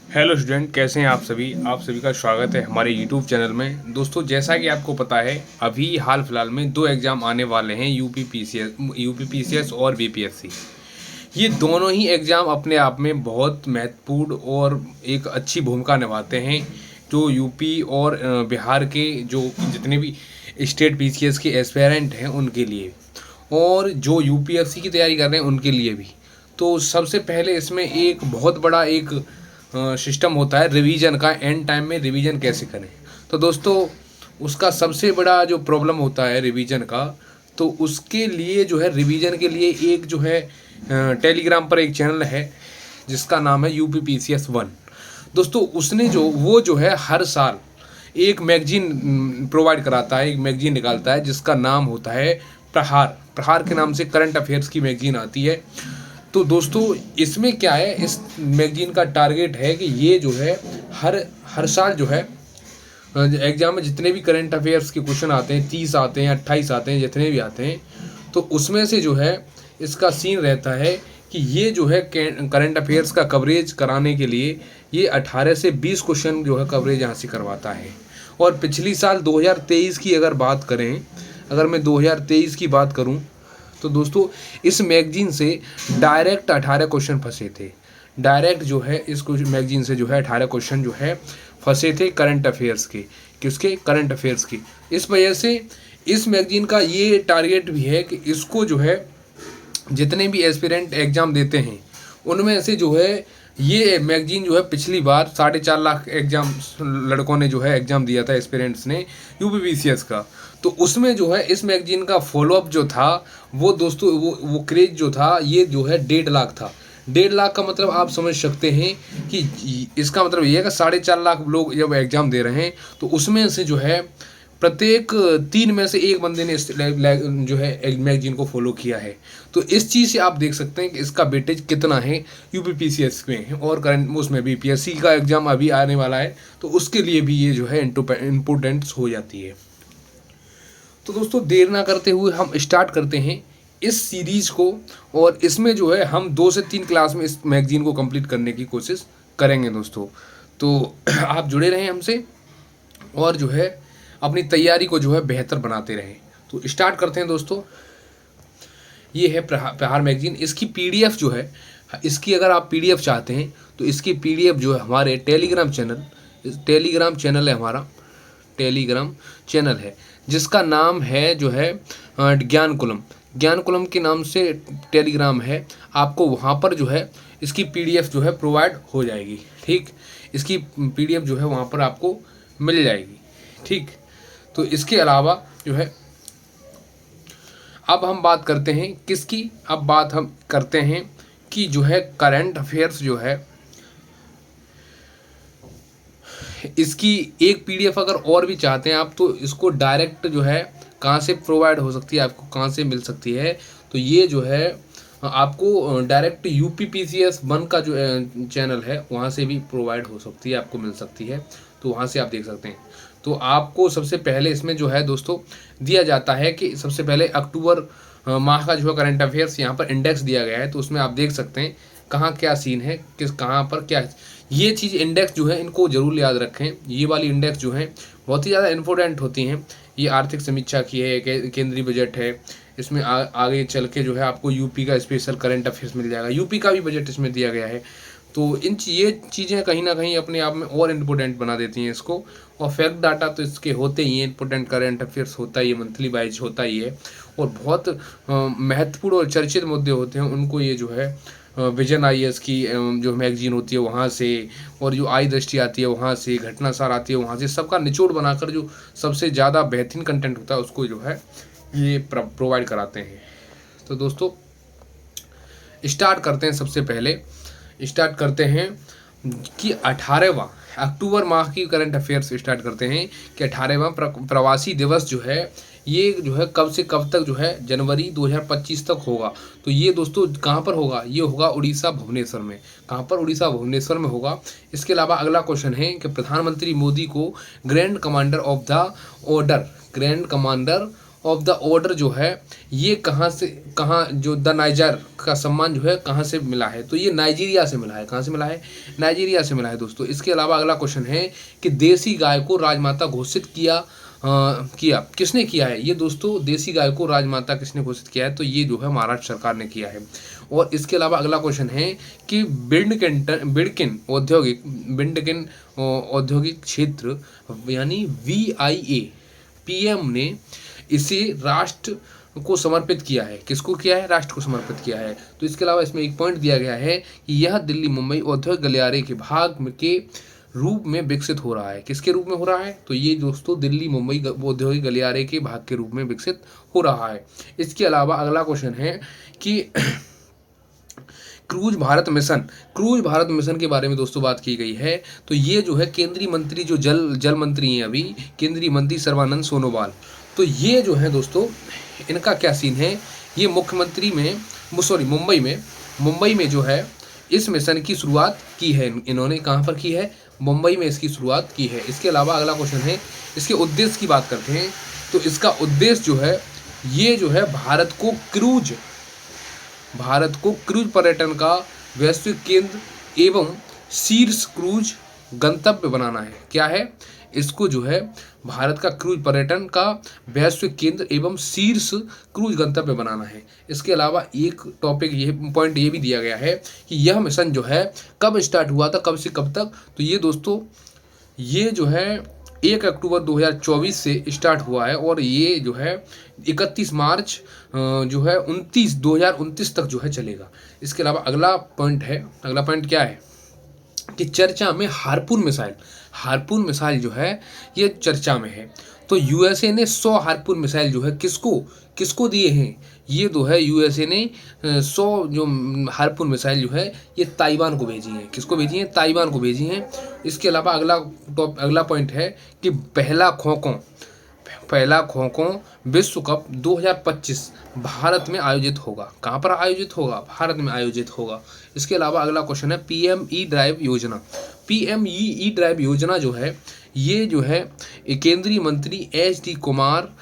Hello student, कैसे हैं आप सभी का स्वागत है हमारे यूट्यूब चैनल में। दोस्तों, जैसा कि आपको पता है, अभी हाल फिलहाल में दो एग्ज़ाम आने वाले हैं, यूपी पीसीएस और बीपीएससी। ये दोनों ही एग्ज़ाम अपने आप में बहुत महत्वपूर्ण और एक अच्छी भूमिका निभाते हैं, जो यूपी और बिहार के जो जितने भी स्टेट पीसीएस के एस्पेरेंट हैं उनके लिए, और जो यूपीएससी की तैयारी कर रहे हैं उनके लिए भी। तो सबसे पहले इसमें एक बहुत बड़ा एक सिस्टम होता है रिवीजन का। एंड टाइम में रिवीजन कैसे करें, तो दोस्तों उसका सबसे बड़ा जो प्रॉब्लम होता है रिवीजन का, तो उसके लिए जो है रिवीजन के लिए एक जो है टेलीग्राम पर एक चैनल है जिसका नाम है UPPCS 1। दोस्तों उसने जो है हर साल एक मैगजीन प्रोवाइड कराता है, एक मैगजीन निकालता है जिसका नाम होता है प्रहार। प्रहार के नाम से करंट अफेयर्स की मैगजीन आती है। तो दोस्तों इसमें क्या है, इस मैगजीन का टारगेट है कि ये जो है हर हर साल जो है एग्जाम में जितने भी करंट अफेयर्स के क्वेश्चन आते हैं, 30 आते हैं, 28 आते हैं, जितने भी आते हैं, तो उसमें से जो है इसका सीन रहता है कि ये जो है करंट अफेयर्स का कवरेज कराने के लिए ये 18 से 20 क्वेश्चन जो है कवरेज यहाँ से करवाता है। और पिछली साल 2023 की अगर बात करें, अगर मैं 2023 की बात करूं, तो दोस्तों इस मैगजीन से डायरेक्ट 18 क्वेश्चन फंसे थे। डायरेक्ट जो है इस मैगजीन से जो है 18 क्वेश्चन जो है फंसे थे करंट अफेयर्स के। किसके? करंट अफेयर्स की। इस वजह से इस मैगजीन का ये टारगेट भी है कि इसको जो है जितने भी एस्पिरेंट एग्ज़ाम देते हैं उनमें से जो है ये मैगजीन जो है पिछली बार 4.5 लाख एग्ज़ाम लड़कों ने जो है एग्ज़ाम दिया था, एस्पिरेंट्स ने UPPCS का। तो उसमें जो है इस मैगजीन का फॉलोअप जो था वो दोस्तों वो क्रेज जो था ये जो है 1.5 लाख था। 1.5 लाख का मतलब आप समझ सकते हैं कि इसका मतलब ये है कि 4.5 लाख लोग जब एग्ज़ाम दे रहे हैं तो उसमें से जो है प्रत्येक 3 में से एक बंदे ने इस जो है मैगजीन को फॉलो किया है। तो इस चीज़ से आप देख सकते हैं कि इसका वेटेज कितना है UPPCS में। और करंट उसमें BPSC का एग्ज़ाम अभी आने वाला है, तो उसके लिए भी ये जो है इम्पोर्टेंस हो जाती है। तो दोस्तों देर ना करते हुए हम स्टार्ट करते हैं इस सीरीज़ को, और इसमें जो है हम 2 से 3 क्लास में इस मैगजीन को कंप्लीट करने की कोशिश करेंगे दोस्तों। तो आप जुड़े रहें हमसे और जो है अपनी तैयारी को जो है बेहतर बनाते रहें। तो स्टार्ट करते हैं दोस्तों। ये है प्रहार मैगजीन। इसकी PDF जो है, इसकी अगर आप PDF चाहते हैं तो इसकी PDF जो है हमारे टेलीग्राम चैनल है, हमारा टेलीग्राम चैनल है जिसका नाम है जो है ज्ञान कुलम के नाम से टेलीग्राम है। आपको वहाँ पर जो है इसकी PDF जो है प्रोवाइड हो जाएगी। ठीक, इसकी PDF जो है वहाँ पर आपको मिल जाएगी। ठीक, तो इसके अलावा जो है अब हम बात करते हैं किसकी, अब बात हम करते हैं कि जो है करंट अफेयर्स जो है इसकी एक PDF अगर और भी चाहते हैं आप, तो इसको डायरेक्ट जो है कहाँ से प्रोवाइड हो सकती है, आपको कहाँ से मिल सकती है, तो ये जो है आपको डायरेक्ट UPPCS 1 का जो चैनल है वहाँ से भी प्रोवाइड हो सकती है, आपको मिल सकती है। तो वहाँ से आप देख सकते हैं। तो आपको सबसे पहले इसमें जो है दोस्तों दिया जाता है कि सबसे पहले अक्टूबर माह का जो है करंट अफेयर्स यहाँ पर इंडेक्स दिया गया है। तो उसमें आप देख सकते हैं कहाँ क्या सीन है, कहाँ पर क्या है। ये चीज़ इंडेक्स जो है इनको ज़रूर याद रखें। ये वाली इंडेक्स जो है बहुत ही ज़्यादा इम्पोर्टेंट होती हैं। ये आर्थिक समीक्षा की है, केंद्रीय बजट है। इसमें आगे चल के जो है आपको यूपी का स्पेशल करंट अफेयर्स मिल जाएगा, यूपी का भी बजट इसमें दिया गया है। तो ये चीज़ें कहीं ना कहीं अपने आप में और इम्पोर्टेंट बना देती हैं इसको। और फैक्ट डाटा तो इसके होते ही हैं, इम्पोर्टेंट करंट अफेयर्स होता ही है, मंथली वाइज होता ही है। और बहुत महत्वपूर्ण और चर्चित मुद्दे होते हैं, उनको ये जो है विजन IAS की जो मैगजीन होती है वहाँ से, और जो आई दृष्टि आती है वहाँ से, घटनासार आती है वहाँ से, सबका निचोड़ बनाकर जो सबसे ज़्यादा बेहतरीन कंटेंट होता है उसको जो है ये प्रोवाइड कराते हैं। तो दोस्तों स्टार्ट करते हैं। सबसे पहले स्टार्ट करते हैं कि 18वां अक्टूबर माह की करंट अफेयर्स स्टार्ट करते हैं कि 18वां प्रवासी दिवस जो है ये जो है कब से कब तक जो है जनवरी 2025 तक होगा। तो ये दोस्तों कहाँ पर होगा? ये होगा उड़ीसा भुवनेश्वर में। कहाँ पर? उड़ीसा भुवनेश्वर में होगा। इसके अलावा अगला क्वेश्चन है कि प्रधानमंत्री मोदी को grand commander of the order जो है ये कहाँ जो द नाइजर का सम्मान जो है कहाँ से मिला है, तो ये नाइजीरिया से मिला है। कहाँ से मिला है? नाइजीरिया से मिला है दोस्तों। इसके अलावा अगला क्वेश्चन है कि देसी गाय को राजमाता घोषित किया किसने किया है? ये दोस्तों देसी गाय को राजमाता किसने घोषित किया है? तो ये जो है महाराष्ट्र सरकार ने किया है। और इसके अलावा अगला क्वेश्चन है कि बिंडकिन औद्योगिक क्षेत्र यानी VIA PM ने इसे राष्ट्र को समर्पित किया है। किसको किया है? राष्ट्र को समर्पित किया है। तो इसके अलावा इसमें एक पॉइंट दिया गया है कि यह दिल्ली मुंबई औद्योगिक गलियारे के भाग के रूप में विकसित हो रहा है। किसके रूप में हो रहा है? तो ये दोस्तों दिल्ली मुंबई औद्योगिक गलियारे के भाग के रूप में विकसित हो रहा है। इसके अलावा अगला क्वेश्चन है कि क्रूज भारत मिशन के बारे में दोस्तों बात की गई है। तो ये जो है केंद्रीय मंत्री जो जल मंत्री हैं अभी, केंद्रीय मंत्री सर्बानंद सोनोवाल, तो ये जो है दोस्तों इनका क्या सीन है? ये मुंबई में जो है इस मिशन की शुरुआत की है। इन्होंने कहाँ पर की है? मुंबई में इसकी शुरुआत की है। इसके अलावा अगला क्वेश्चन है, इसके उद्देश्य की बात करते हैं। तो इसका उद्देश्य जो है ये जो है भारत को क्रूज पर्यटन का वैश्विक केंद्र एवं शीर्ष क्रूज गंतव्य बनाना है। क्या है? इसको जो है भारत का क्रूज पर्यटन का वैश्विक केंद्र एवं शीर्ष क्रूज गंतव्य बनाना है। इसके अलावा एक पॉइंट ये भी दिया गया है कि यह मिशन जो है कब स्टार्ट हुआ था, कब से कब तक? तो ये दोस्तों ये जो है 1 अक्टूबर 2024 से स्टार्ट हुआ है और ये जो है 31 मार्च जो है 2029 तक जो है चलेगा। इसके अलावा अगला पॉइंट क्या है कि चर्चा में हार्पून मिसाइल जो है ये चर्चा में है। तो USA ने 100 हार्पून मिसाइल जो है किसको दिए हैं? ये जो है USA ने 100 जो हार्पून मिसाइल जो है ये ताइवान को भेजी हैं। किसको भेजी हैं? ताइवान को भेजी हैं। इसके अलावा अगला पॉइंट है कि पहला खो खो विश्व कप 2025 भारत में आयोजित होगा। कहाँ पर आयोजित होगा? भारत में आयोजित होगा। इसके अलावा अगला क्वेश्चन है PME ड्राइव योजना जो है ये जो है केंद्रीय मंत्री HD कुमार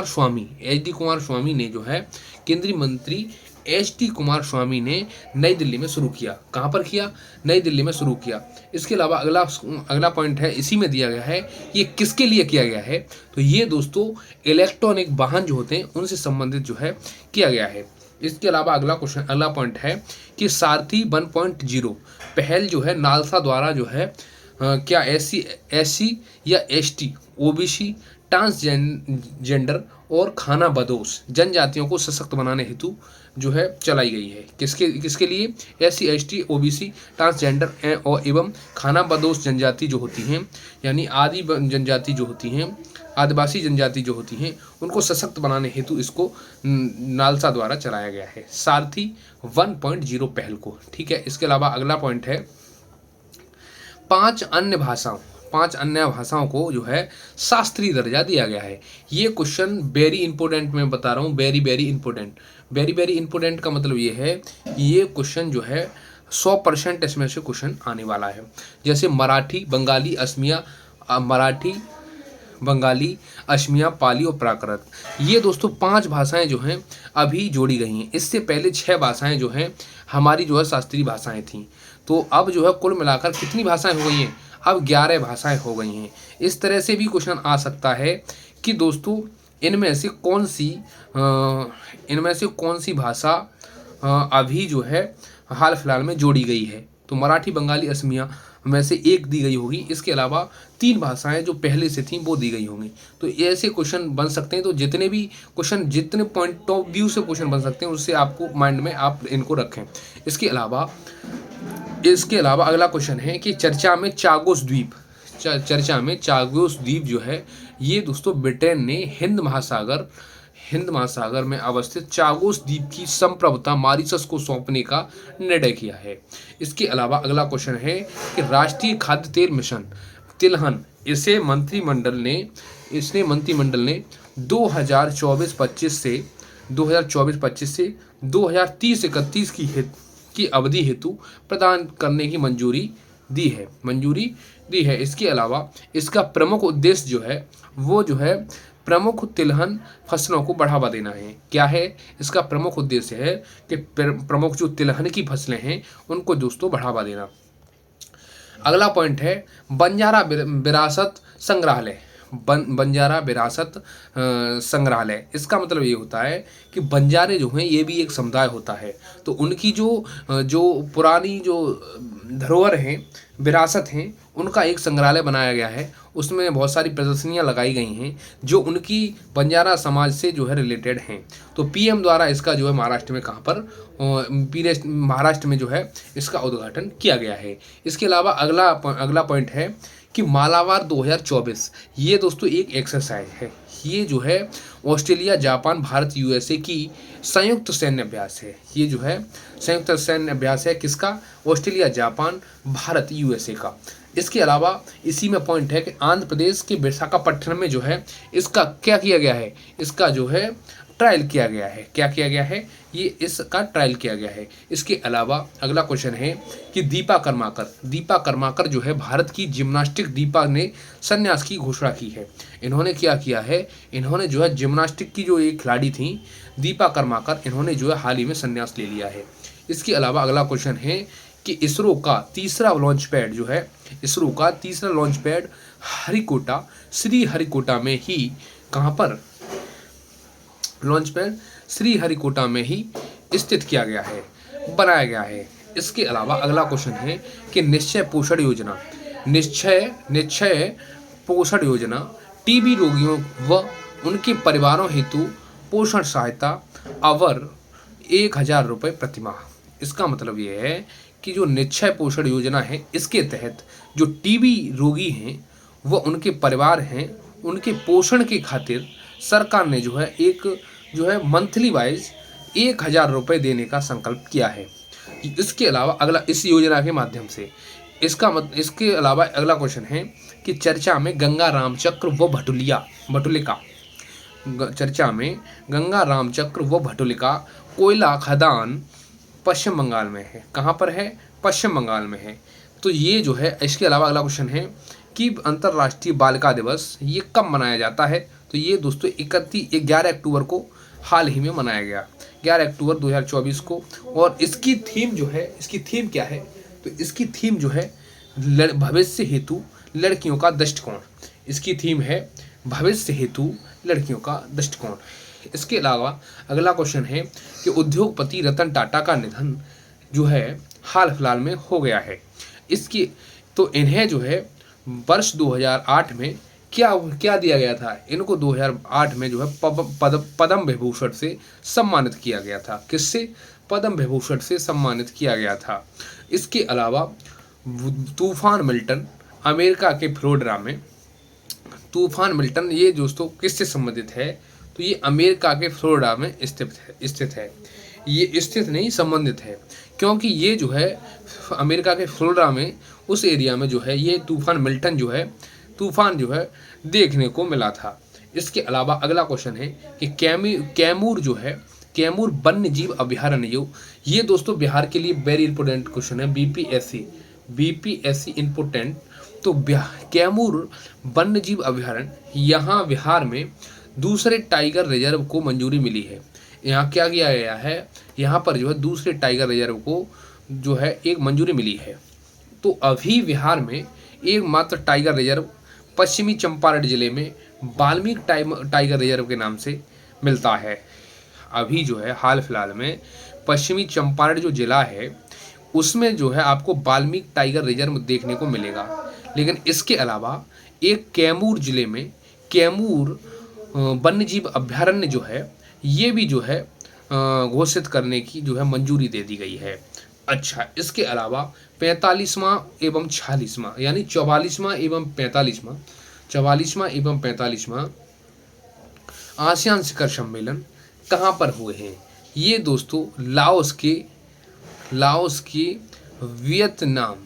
स्वामी ने जो है केंद्रीय मंत्री HD कुमार स्वामी ने नई दिल्ली में शुरू किया। कहाँ पर किया? नई दिल्ली में शुरू किया। इसके अलावा अगला पॉइंट है, इसी में दिया गया है, ये किसके लिए किया गया है? तो ये दोस्तों इलेक्ट्रॉनिक वाहन जो होते हैं उनसे संबंधित जो है किया गया है। इसके अलावा अगला पॉइंट है कि सारथी 1.0 पहल जो है नालसा द्वारा जो है क्या SC या ST OBC ट्रांसजेंडर और खानाबदोश जनजातियों को सशक्त बनाने हेतु जो है चलाई गई है। किसके लिए? SC ST OBC ट्रांसजेंडर एवं खानाबदोश जनजाति जो होती हैं यानी आदिवासी जनजाति जो होती हैं उनको सशक्त बनाने हेतु इसको नालसा द्वारा चलाया गया है, सारथी 1.0 पहल को। ठीक है। इसके अलावा अगला पॉइंट है 5 अन्य भाषाओं को जो है शास्त्रीय दर्जा दिया गया है। ये क्वेश्चन वेरी इंपॉर्टेंट मैं बता रहा हूँ, वेरी इंपॉर्टेंट का मतलब ये है कि ये क्वेश्चन जो है 100% इसमें से क्वेश्चन आने वाला है। जैसे मराठी, बंगाली, असमिया, पाली और प्राकृत, ये दोस्तों 5 भाषाएं जो हैं अभी जोड़ी गई हैं। इससे पहले 6 भाषाएं जो हैं हमारी जो है शास्त्रीय भाषाएं थीं। तो अब जो है कुल मिलाकर कितनी भाषाएं हो गई हैं? अब 11 भाषाएं हो गई हैं। इस तरह से भी क्वेश्चन आ सकता है कि दोस्तों इनमें से कौन सी भाषा अभी जो है हाल फिलहाल में जोड़ी गई है? तो मराठी, बंगाली, असमिया में से एक दी गई होगी। इसके अलावा 3 भाषाएं जो पहले से थीं वो दी गई होंगी। तो ऐसे क्वेश्चन बन सकते हैं। तो जितने पॉइंट ऑफ व्यू से क्वेश्चन बन सकते हैं उससे आपको माइंड में आप इनको रखें। इसके अलावा अगला क्वेश्चन है कि चर्चा में चागोस द्वीप जो है ये दोस्तों ब्रिटेन ने हिंद महासागर में अवस्थित चागोस द्वीप की संप्रभुता मॉरिशस को सौंपने का निर्णय किया है। इसके अलावा अगला क्वेश्चन है कि राष्ट्रीय खाद्य तेल मिशन तिलहन इसे मंत्रिमंडल ने 2024-25 से 2030-31 की अवधि हेतु प्रदान करने की मंजूरी दी है। इसके अलावा इसका प्रमुख उद्देश्य जो है वो जो है प्रमुख तिलहन फसलों को बढ़ावा देना है। क्या है इसका प्रमुख उद्देश्य है कि प्रमुख जो तिलहन की फसलें हैं उनको दोस्तों बढ़ावा देना। अगला पॉइंट है बंजारा विरासत संग्रहालय। बंजारा विरासत संग्रहालय, इसका मतलब ये होता है कि बंजारे जो हैं ये भी एक समुदाय होता है, तो उनकी जो पुरानी जो धरोहर हैं, विरासत हैं, उनका एक संग्रहालय बनाया गया है। उसमें बहुत सारी प्रदर्शनियां लगाई गई हैं जो उनकी बंजारा समाज से जो है रिलेटेड हैं। तो पीएम द्वारा इसका जो है महाराष्ट्र में कहाँ पर, महाराष्ट्र में जो है इसका उद्घाटन किया गया है। इसके अलावा अगला पॉइंट है कि मालाबार 2024, ये दोस्तों एक एक्सरसाइज है। ये जो है ऑस्ट्रेलिया, जापान, भारत, यूएसए की संयुक्त सैन्य अभ्यास है। ये जो है संयुक्त सैन्य अभ्यास है किसका? ऑस्ट्रेलिया, जापान, भारत, यूएसए का। इसके अलावा इसी में पॉइंट है कि आंध्र प्रदेश के विशाखापट्टनम में जो है इसका क्या किया गया है, इसका जो है ट्रायल किया गया है। क्या किया गया है? ये इसका ट्रायल किया गया है। इसके अलावा अगला क्वेश्चन है कि दीपा कर्माकर जो है भारत की जिम्नास्टिक दीपा ने संन्यास की घोषणा की है। इन्होंने क्या किया है? इन्होंने जो है जिम्नास्टिक की जो एक खिलाड़ी थी दीपा कर्माकर, इन्होंने जो है हाल ही में संन्यास ले लिया है। इसके अलावा अगला क्वेश्चन है कि इसरो का तीसरा लॉन्च पैड जो है, इसरो का तीसरा लॉन्च पैड श्रीहरिकोटा में ही, कहाँ पर? लॉन्च पैड श्रीहरिकोटा में ही स्थित किया गया है, बनाया गया है। इसके अलावा अगला क्वेश्चन है कि निश्चय पोषण योजना टीबी रोगियों व उनके परिवारों हेतु पोषण सहायता अवर 1000 रुपये प्रतिमाह। इसका मतलब ये है कि जो निश्चय पोषण योजना है इसके तहत जो टीबी रोगी हैं व उनके परिवार हैं, उनके पोषण के खातिर सरकार ने जो है एक जो है मंथली वाइज 1000 रुपये देने का संकल्प किया है। इसके अलावा अगला इस योजना के माध्यम से इसके अलावा अगला क्वेश्चन है कि चर्चा में गंगा रामचक्र व भटुलिका चर्चा में गंगा रामचक्र व भटुलिका कोयला खदान पश्चिम बंगाल में है। कहाँ पर है? पश्चिम बंगाल में है। तो ये जो है, इसके अलावा अगला क्वेश्चन है कि अंतर्राष्ट्रीय बालिका दिवस ये कब मनाया जाता है? तो ये दोस्तों 11 अक्टूबर को हाल ही में मनाया गया, 11 अक्टूबर 2024 को। और इसकी थीम जो है, इसकी थीम क्या है? तो इसकी थीम जो है भविष्य हेतु लड़कियों का दृष्टिकोण। इसकी थीम है भविष्य हेतु लड़कियों का दृष्टिकोण। इसके अलावा अगला क्वेश्चन है कि उद्योगपति रतन टाटा का निधन जो है हाल फिलहाल में हो गया है। इसकी तो इन्हें जो है वर्ष 2008 में क्या दिया गया था? इनको 2008 में जो है पद्म विभूषण से सम्मानित किया गया था। किससे? पद्म विभूषण से सम्मानित किया गया था। इसके अलावा तूफान मिल्टन अमेरिका के फ्लोरिडा में, तूफान मिल्टन ये दोस्तों किससे संबंधित है? तो ये अमेरिका के फ्लोरिडा में स्थित है। ये स्थित नहीं, संबंधित है, क्योंकि ये जो है अमेरिका के फ्लोरिडा में उस एरिया में जो है ये तूफान मिल्टन जो है तूफान जो है देखने को मिला था। इसके अलावा अगला क्वेश्चन है कि कैमूर जो है, कैमूर वन्य जीव अभयारण्य, ये दोस्तों बिहार के लिए वेरी इंपॉर्टेंट क्वेश्चन है, बीपीएससी इंपॉर्टेंट। तो कैमूर वन्य जीव अभयारण्य, यहाँ बिहार में दूसरे टाइगर रिजर्व को मंजूरी मिली है। यहाँ क्या किया गया है? यहाँ पर जो है दूसरे टाइगर रिजर्व को जो है एक मंजूरी मिली है। तो अभी बिहार में एकमात्र टाइगर रिजर्व पश्चिमी चंपारण जिले में वाल्मीकि टाइगर रिजर्व के नाम से मिलता है। अभी जो है हाल फिलहाल में पश्चिमी चंपारण जो जिला है उसमें जो है आपको वाल्मीकि टाइगर रिजर्व देखने को मिलेगा। लेकिन इसके अलावा एक कैमूर जिले में कैमूर वन्य जीव अभयारण्य जो है ये भी जो है घोषित करने की जो है मंजूरी दे दी गई है। अच्छा, इसके अलावा 45वां एवं 46वां यानी 44वां एवं 45वां आसियान शिखर सम्मेलन कहाँ पर हुए हैं? ये दोस्तों लाओस के वियतनाम,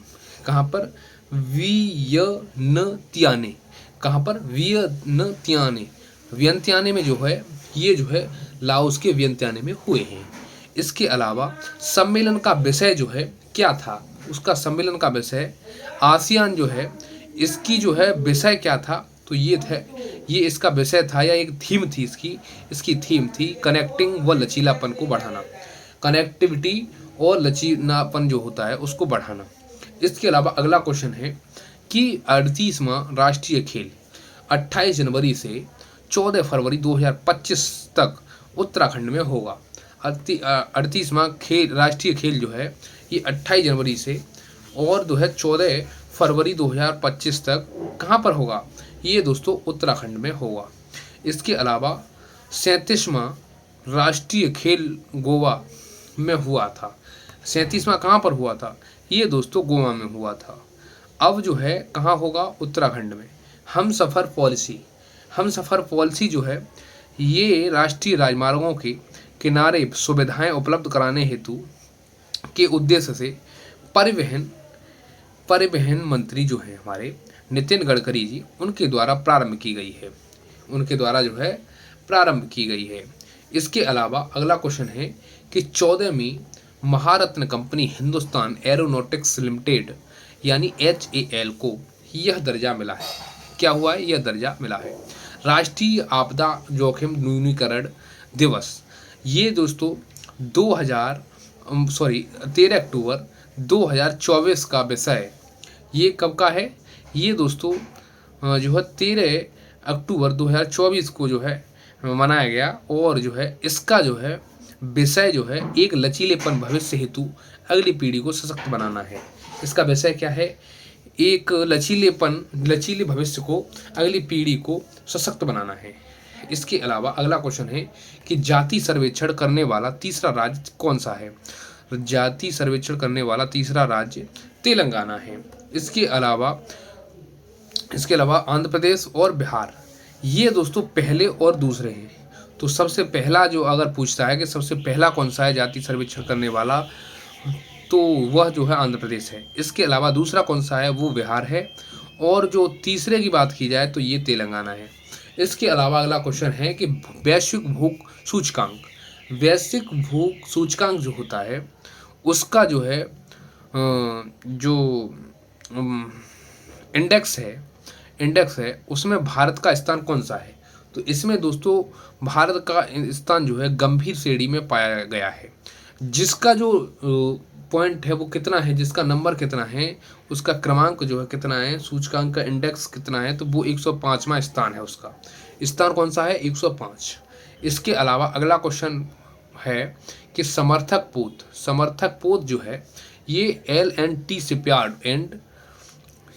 कहाँ पर? वियनतियाने। कहाँ पर? वियनतियाने में जो है ये जो है लाओस के वियनतियाने में हुए हैं। इसके अलावा सम्मेलन का विषय जो है क्या था? उसका सम्मेलन का विषय आसियान जो है इसकी जो है विषय क्या था? तो ये ये इसका विषय था या एक थीम थी इसकी थीम थी कनेक्टिंग व लचीलापन को बढ़ाना, कनेक्टिविटी और लचीलापन जो होता है उसको बढ़ाना। इसके अलावा अगला क्वेश्चन है कि 38वां राष्ट्रीय खेल 28 जनवरी से 14 फरवरी 2025 तक उत्तराखंड में होगा। 38वां राष्ट्रीय खेल जो है ये 28 जनवरी से और जो है 14 फरवरी 2025 तक कहाँ पर होगा? ये दोस्तों उत्तराखंड में होगा। इसके अलावा 37वां राष्ट्रीय खेल गोवा में हुआ था। 37वां कहाँ पर हुआ था? ये दोस्तों गोवा में हुआ था। अब जो है कहाँ होगा? उत्तराखंड में। हम सफ़र पॉलिसी जो है ये राष्ट्रीय राजमार्गों के किनारे सुविधाएं उपलब्ध कराने हेतु के उद्देश्य से परिवहन मंत्री जो है हमारे नितिन गडकरी जी उनके द्वारा प्रारंभ की गई है। इसके अलावा अगला क्वेश्चन है कि 14वीं महारत्न कंपनी हिंदुस्तान एरोनॉटिक्स लिमिटेड यानी HAL को यह दर्जा मिला है। क्या हुआ है? यह दर्जा मिला है। राष्ट्रीय आपदा जोखिम न्यूनीकरण दिवस ये दोस्तों 13 अक्टूबर 2024 का विषय ये कब का है? ये दोस्तों जो है 13 अक्टूबर 2024 को जो है मनाया गया और जो है इसका जो है विषय जो है एक लचीलेपन भविष्य हेतु अगली पीढ़ी को सशक्त बनाना है। इसका विषय क्या है? एक लचीले भविष्य को अगली पीढ़ी को सशक्त बनाना है। इसके अलावा अगला क्वेश्चन है कि जाति सर्वेक्षण करने वाला तीसरा राज्य कौन सा है? जाति सर्वेक्षण करने वाला तीसरा राज्य तेलंगाना है। इसके अलावा आंध्र प्रदेश और बिहार ये दोस्तों पहले और दूसरे हैं। तो सबसे पहला जो अगर पूछता है कि सबसे पहला कौन सा है जाति सर्वेक्षण करने वाला, तो वह जो है आंध्र प्रदेश है। इसके अलावा दूसरा कौन सा है? वो बिहार है। और जो तीसरे की बात की जाए तो ये तेलंगाना है। इसके अलावा अगला क्वेश्चन है कि वैश्विक भूख सूचकांक जो होता है उसका जो है जो इंडेक्स है उसमें भारत का स्थान कौन सा है? तो इसमें दोस्तों भारत का स्थान जो है गंभीर श्रेणी में पाया गया है। जिसका जो पॉइंट है वो कितना है, जिसका नंबर कितना है, उसका क्रमांक जो है कितना है, सूचकांक का इंडेक्स कितना है, तो वो 105वां स्थान है। उसका स्थान कौन सा है? 105। इसके अलावा अगला क्वेश्चन है कि समर्थक पोत जो है ये L&T शिपयार्ड एंड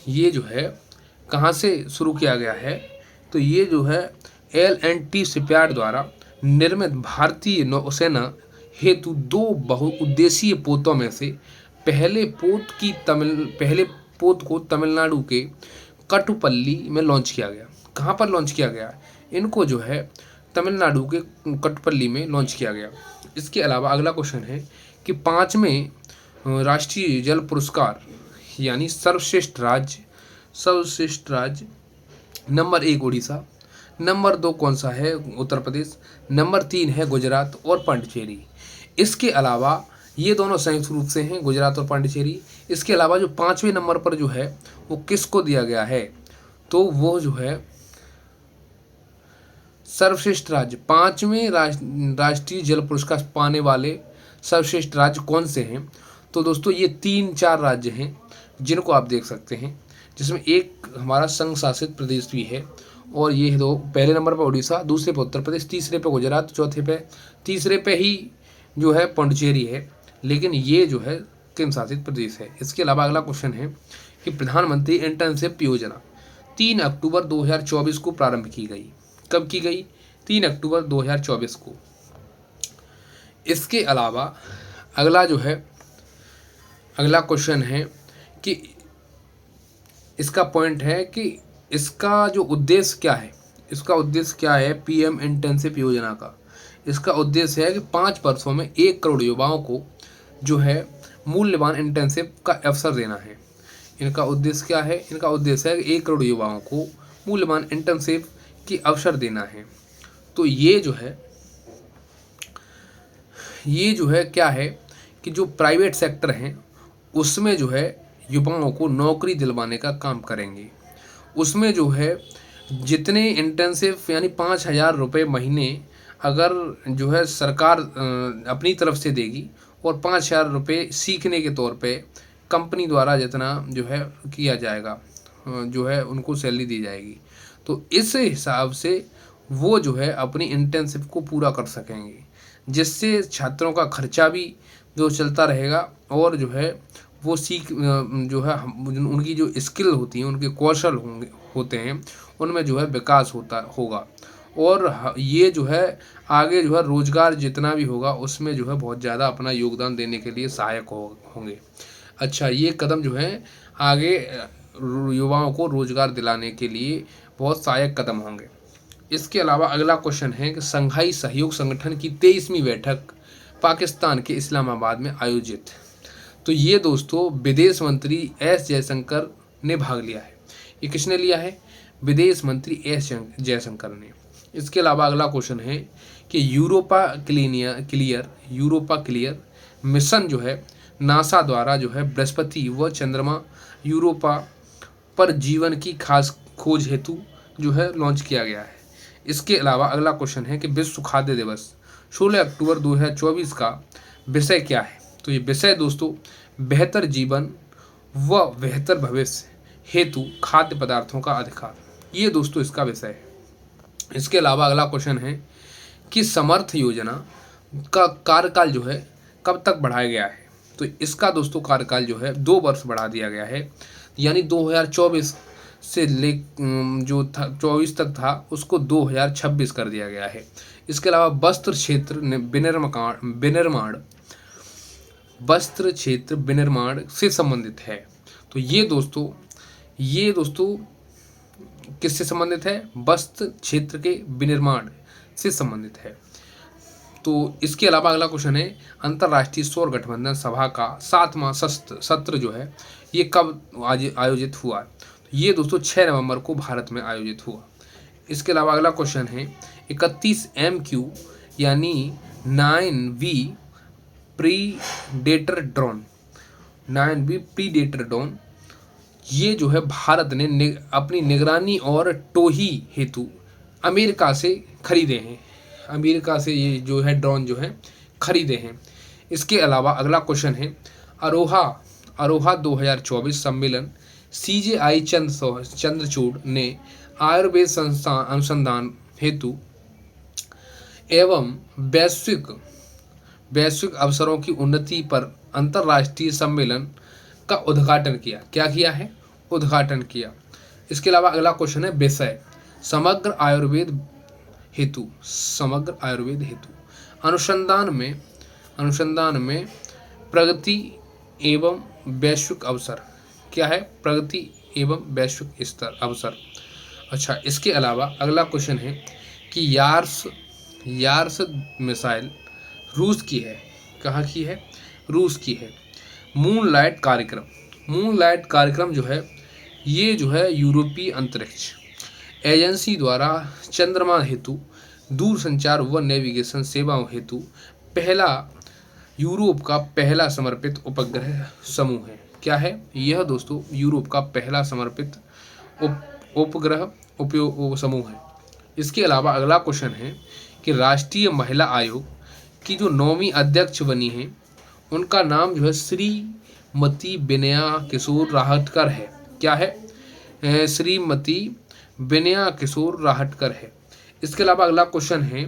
ये जो है कहाँ से शुरू किया गया है? तो ये जो है L&T शिपयार्ड द्वारा निर्मित भारतीय नौसेना हेतु 2 बहुउद्देशीय पोतों में से पहले पोत को तमिलनाडु के कटुपल्ली में लॉन्च किया गया। कहाँ पर लॉन्च किया गया? इनको जो है तमिलनाडु के कटुपल्ली में लॉन्च किया गया। इसके अलावा अगला क्वेश्चन है कि 5वें राष्ट्रीय जल पुरस्कार यानी सर्वश्रेष्ठ राज्य नंबर 1 उड़ीसा, नंबर 2 कौन सा है? उत्तर प्रदेश, नंबर 3 है गुजरात और पांडिचेरी। इसके अलावा ये दोनों संयुक्त रूप से हैं, गुजरात और पांडिचेरी। इसके अलावा जो 5वें नंबर पर जो है वो किसको दिया गया है? तो वो जो है सर्वश्रेष्ठ राज्य 5वें राष्ट्रीय जल पुरस्कार पाने वाले सर्वश्रेष्ठ राज्य कौन से हैं? तो दोस्तों ये 3-4 राज्य हैं जिनको आप देख सकते हैं, जिसमें एक हमारा संघ शासित प्रदेश भी है। और ये दो, पहले नंबर पर उड़ीसा, दूसरे पे उत्तर प्रदेश, तीसरे पे गुजरात, तीसरे पे ही जो है पांडिचेरी है, लेकिन ये जो है केंद्र शासित प्रदेश है। इसके अलावा अगला क्वेश्चन है कि प्रधानमंत्री इंटर्नशिप योजना 3 अक्टूबर 2024 को प्रारंभ की गई। कब की गई? 3 अक्टूबर 2024 को। इसके अलावा अगला क्वेश्चन है कि इसका पॉइंट है कि इसका जो उद्देश्य क्या है? इसका उद्देश्य क्या है पीएम इंटर्नशिप योजना का? इसका उद्देश्य है कि 5 वर्षों में 1 करोड़ युवाओं को जो है मूल्यवान इंटर्नशिप का अवसर देना है। इनका उद्देश्य क्या है? इनका उद्देश्य है कि 1 करोड़ युवाओं को मूल्यवान इंटर्नशिप की अवसर देना है। तो ये जो है क्या है कि जो प्राइवेट सेक्टर हैं उसमें जो है युवाओं को नौकरी दिलवाने का काम करेंगे। उसमें जो है जितने इंटेंसिव यानी 5,000 रुपये महीने अगर जो है सरकार अपनी तरफ से देगी, और 5,000 रुपये सीखने के तौर पे कंपनी द्वारा जितना जो है किया जाएगा, जो है उनको सैलरी दी जाएगी, तो इस हिसाब से वो जो है अपनी इंटेंसिव को पूरा कर सकेंगे, जिससे छात्रों का खर्चा भी जो चलता रहेगा, और जो है वो जो है उनकी जो स्किल होती हैं, उनके कौशल होते हैं, उनमें जो है विकास होगा, और ये जो है आगे जो है रोजगार जितना भी होगा उसमें जो है बहुत ज़्यादा अपना योगदान देने के लिए सहायक होंगे। अच्छा, ये कदम जो है आगे युवाओं को रोजगार दिलाने के लिए बहुत सहायक कदम होंगे। इसके अलावा अगला क्वेश्चन है कि संघाई सहयोग संगठन की 23वीं बैठक पाकिस्तान के इस्लामाबाद में आयोजित। तो ये दोस्तों विदेश मंत्री एस जयशंकर ने भाग लिया है। ये किसने लिया है? विदेश मंत्री एस जयशंकर ने। इसके अलावा अगला क्वेश्चन है कि यूरोपा क्लियर मिशन जो है नासा द्वारा जो है बृहस्पति व चंद्रमा यूरोपा पर जीवन की खास खोज हेतु जो है लॉन्च किया गया है। इसके अलावा अगला क्वेश्चन है कि विश्व खाद्य दिवस 16 अक्टूबर 2024 का विषय क्या है? तो ये विषय दोस्तों बेहतर जीवन व बेहतर भविष्य हेतु खाद्य पदार्थों का अधिकार, ये दोस्तों इसका विषय है। इसके अलावा अगला क्वेश्चन है कि समर्थ योजना का कार्यकाल जो है कब तक बढ़ाया गया है? तो इसका दोस्तों कार्यकाल जो है 2 वर्ष बढ़ा दिया गया है, यानी 2024 से जो था 24 तक था उसको 2026 कर दिया गया है। इसके अलावा वस्त्र क्षेत्र विनिर्माण से संबंधित है। तो ये दोस्तों किससे संबंधित है? वस्त्र क्षेत्र के विनिर्माण से संबंधित है। तो इसके अलावा अगला क्वेश्चन है अंतर्राष्ट्रीय सौर गठबंधन सभा का 7वां सत्र जो है ये कब आयोजित हुआ? तो ये दोस्तों 6 नवंबर को भारत में आयोजित हुआ। इसके अलावा अगला क्वेश्चन है 31 MQ यानी 9V प्रीडेटर ड्रोन ये जो है भारत ने अपनी निगरानी और टोही हेतु अमेरिका से खरीदे हैं। अमेरिका से ये जो है ड्रोन जो है खरीदे हैं। इसके अलावा अगला क्वेश्चन है अरोहा 2024 सम्मेलन CJI चंद्रचूड़ ने आयुर्वेद संस्थान अनुसंधान हेतु एवं वैश्विक अवसरों की उन्नति पर अंतर्राष्ट्रीय सम्मेलन का उद्घाटन किया। क्या किया है? उद्घाटन किया। इसके अलावा अगला क्वेश्चन है विषय समग्र आयुर्वेद हेतु अनुसंधान में प्रगति एवं वैश्विक अवसर। क्या है? प्रगति एवं वैश्विक स्तर अवसर। अच्छा, इसके अलावा अगला क्वेश्चन है कि यार्स मिसाइल रूस की है। कहाँ की है? रूस की है। मूनलाइट कार्यक्रम जो है ये जो है यूरोपीय अंतरिक्ष एजेंसी द्वारा चंद्रमा हेतु दूरसंचार व नेविगेशन सेवाओं हेतु यूरोप का पहला समर्पित उपग्रह समूह है। क्या है? यह दोस्तों यूरोप का पहला समर्पित उपग्रह समूह है। इसके अलावा अगला क्वेश्चन है कि राष्ट्रीय महिला आयोग की जो 9वीं अध्यक्ष बनी है उनका नाम जो है श्रीमती विनया किशोर राहटकर है। क्या है? श्रीमती विनया किशोर राहटकर है। इसके अलावा अगला क्वेश्चन है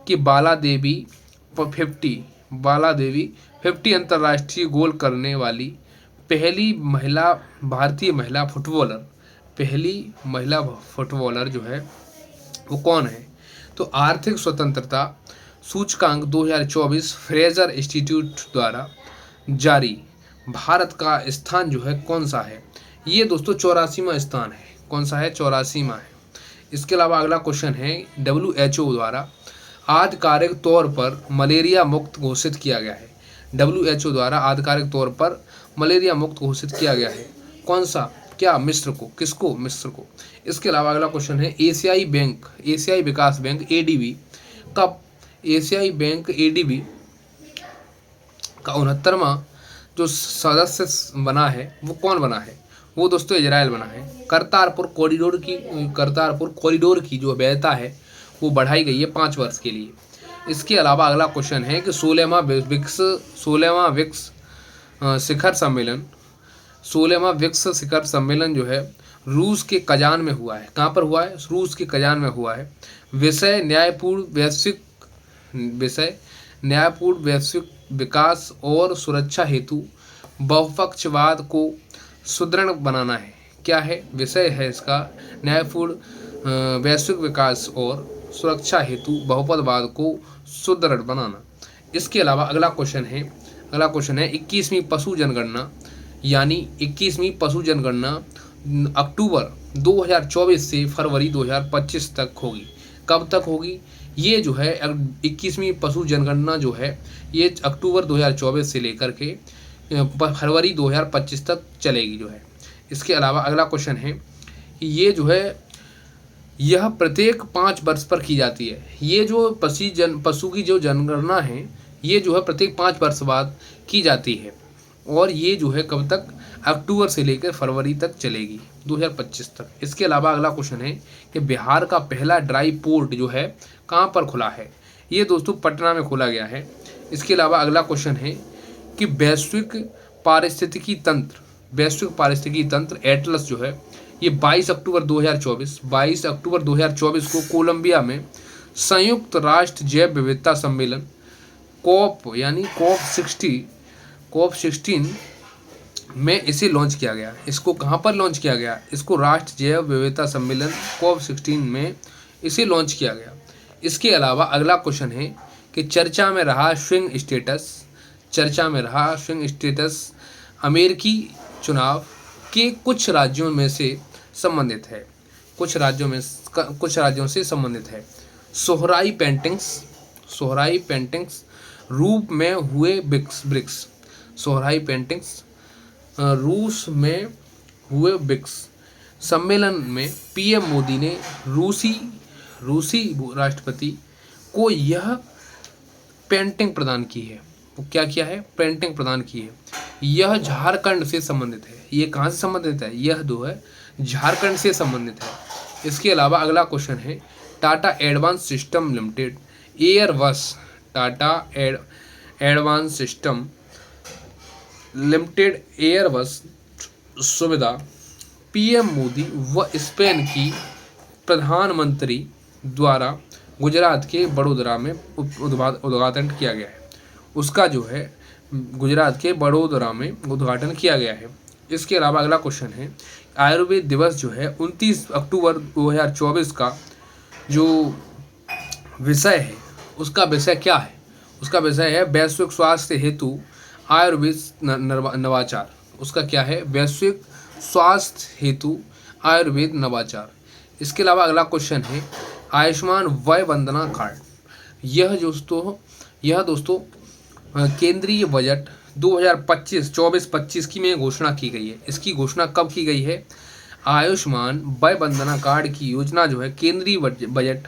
कि बाला देवी 50 अंतर्राष्ट्रीय गोल करने वाली पहली भारतीय महिला फुटबॉलर जो है वो कौन है? तो आर्थिक स्वतंत्रता सूचकांक 2024 फ्रेजर इंस्टीट्यूट द्वारा जारी भारत का स्थान जो है कौन सा है? ये दोस्तों 84वां स्थान है। कौन सा है? 84वां है। इसके अलावा अगला क्वेश्चन है WHO द्वारा आधिकारिक तौर पर मलेरिया मुक्त घोषित किया गया है। WHO द्वारा आधिकारिक तौर पर मलेरिया मुक्त घोषित किया गया है। कौन सा? क्या? मिस्र को। किसको? मिस्र को। इसके अलावा अगला क्वेश्चन है एशियाई विकास बैंक ADB का 69वां जो सदस्य बना है वो कौन बना है? वो दोस्तों इजराइल बना है। करतारपुर कॉरिडोर की जो वैधता है वो बढ़ाई गई है 5 वर्ष के लिए। इसके अलावा अगला क्वेश्चन है कि 16वां विक्स शिखर सम्मेलन 16वां विक्स शिखर सम्मेलन जो है रूस के कजान में हुआ है। कहाँ पर हुआ है? रूस के कजान में हुआ है। विषय न्यायपूर्ण वैश्विक विकास और सुरक्षा हेतु बहुपक्षवाद को सुदृढ़ बनाना है। क्या है? विषय है इसका न्यायपूर्ण वैश्विक विकास और सुरक्षा हेतु बहुपक्षवाद को सुदृढ़ बनाना। इसके अलावा अगला क्वेश्चन है 21वीं पशु जनगणना यानी 21वीं पशु जनगणना अक्टूबर 2024 से फरवरी 2025 तक होगी। कब तक होगी? ये जो है 21वीं पशु जनगणना जो है ये अक्टूबर 2024 से लेकर के फरवरी 2025 तक चलेगी जो है। इसके अलावा अगला क्वेश्चन है ये जो है यह प्रत्येक 5 वर्ष पर की जाती है। ये जो पशु की जो जनगणना है ये जो है प्रत्येक 5 वर्ष बाद की जाती है और ये जो है कब तक? अक्टूबर से लेकर फरवरी तक चलेगी 2025 तक। इसके अलावा अगला क्वेश्चन है कि बिहार का पहला ड्राई पोर्ट जो है कहाँ पर खुला है? ये दोस्तों पटना में खोला गया है। इसके अलावा अगला क्वेश्चन है कि वैश्विक पारिस्थितिकी तंत्र एटलस जो है ये 22 अक्टूबर 2024 को कोलंबिया में संयुक्त राष्ट्र जैव विविधता सम्मेलन COP 16 में इसे लॉन्च किया गया। इसको कहाँ पर लॉन्च किया गया? इसको राष्ट्र जैव विविधता सम्मेलन COP 16 में इसे लॉन्च किया गया। इसके अलावा अगला क्वेश्चन है कि चर्चा में रहा स्विंग स्टेटस अमेरिकी चुनाव के कुछ राज्यों से संबंधित है। सोहराई पेंटिंग्स रूप में हुए ब्रिक्स रूस में हुए ब्रिक्स सम्मेलन में पीएम मोदी ने रूसी राष्ट्रपति को यह पेंटिंग प्रदान की है। वो क्या किया है? पेंटिंग प्रदान की है। यह झारखंड से संबंधित है। ये कहाँ से संबंधित है? यह जो है झारखंड से संबंधित है। इसके अलावा अगला क्वेश्चन है Tata advance system limited Airbus सुविधा पीएम मोदी व स्पेन की प्रधानमंत्री द्वारा गुजरात के बड़ोदरा में उद्घाटन किया गया है। उसका जो है गुजरात के बड़ोदरा में उद्घाटन किया गया है। इसके अलावा अगला क्वेश्चन है आयुर्वेद दिवस जो है 29 अक्टूबर 2024 का जो विषय है उसका विषय क्या है? उसका विषय है वैश्विक स्वास्थ्य हेतु आयुर्वेद नवाचार। उसका क्या है? वैश्विक स्वास्थ्य हेतु आयुर्वेद नवाचार। इसके अलावा अगला क्वेश्चन है आयुष्मान वय वंदना कार्ड। यह दोस्तों केंद्रीय बजट 2024-25 की में घोषणा की गई है। इसकी घोषणा कब की गई है? आयुष्मान वय वंदना कार्ड की योजना जो है केंद्रीय बजट